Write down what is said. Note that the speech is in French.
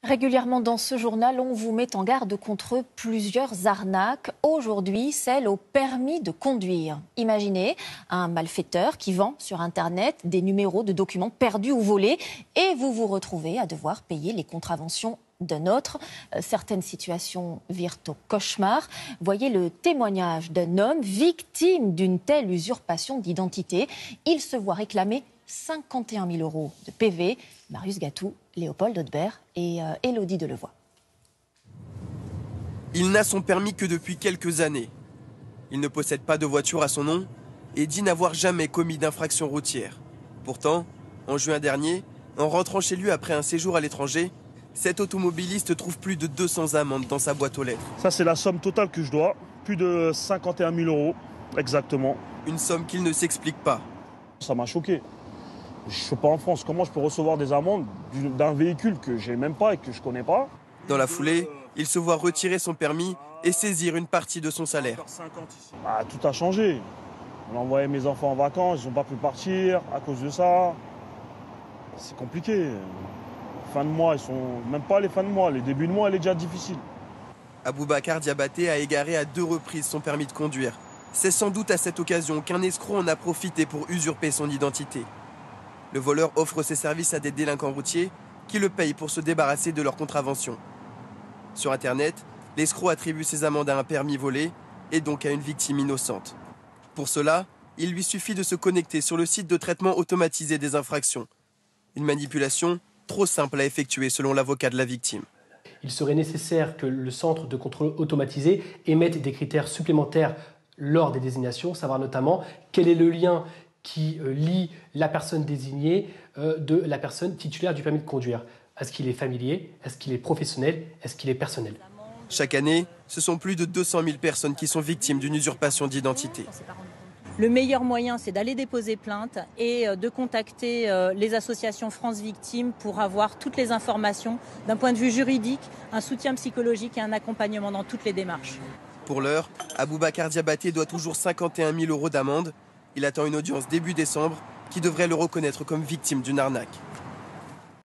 Régulièrement dans ce journal, on vous met en garde contre plusieurs arnaques. Aujourd'hui, celle au permis de conduire. Imaginez un malfaiteur qui vend sur Internet des numéros de documents perdus ou volés et vous vous retrouvez à devoir payer les contraventions d'un autre. Certaines situations virent au cauchemar. Voyez le témoignage d'un homme victime d'une telle usurpation d'identité. Il se voit réclamer 51 000 € de PV. Marius Gatou, Léopold Haudebert et Élodie Delevoye. Il n'a son permis que depuis quelques années. Il ne possède pas de voiture à son nom et dit n'avoir jamais commis d'infraction routière. Pourtant, en juin dernier, en rentrant chez lui après un séjour à l'étranger, cet automobiliste trouve plus de 200 amendes dans sa boîte aux lettres. Ça, c'est la somme totale que je dois. Plus de 51 000 €, exactement. Une somme qu'il ne s'explique pas. Ça m'a choqué. Je ne suis pas en France. Comment je peux recevoir des amendes d'un véhicule que j'ai même pas et que je connais pas? Dans la foulée, il se voit retirer son permis et saisir une partie de son salaire. Bah, tout a changé. On a envoyé mes enfants en vacances, ils n'ont pas pu partir à cause de ça. C'est compliqué. Fin de mois, ils sont même pas les fins de mois. Les débuts de mois, elle est déjà difficile. Aboubacar Diabaté a égaré à 2 reprises son permis de conduire. C'est sans doute à cette occasion qu'un escroc en a profité pour usurper son identité. Le voleur offre ses services à des délinquants routiers qui le payent pour se débarrasser de leurs contraventions. Sur Internet, l'escroc attribue ses amendes à un permis volé et donc à une victime innocente. Pour cela, il lui suffit de se connecter sur le site de traitement automatisé des infractions. Une manipulation trop simple à effectuer selon l'avocat de la victime. Il serait nécessaire que le centre de contrôle automatisé émette des critères supplémentaires lors des désignations, savoir notamment quel est le lien qui lie la personne désignée de la personne titulaire du permis de conduire. Est-ce qu'il est familier? Est-ce qu'il est professionnel? Est-ce qu'il est personnel? Chaque année, ce sont plus de 200 000 personnes qui sont victimes d'une usurpation d'identité. Le meilleur moyen, c'est d'aller déposer plainte et de contacter les associations France Victimes pour avoir toutes les informations d'un point de vue juridique, un soutien psychologique et un accompagnement dans toutes les démarches. Pour l'heure, Aboubacar Diabaté doit toujours 51 000 € d'amende. Il attend une audience début décembre qui devrait le reconnaître comme victime d'une arnaque.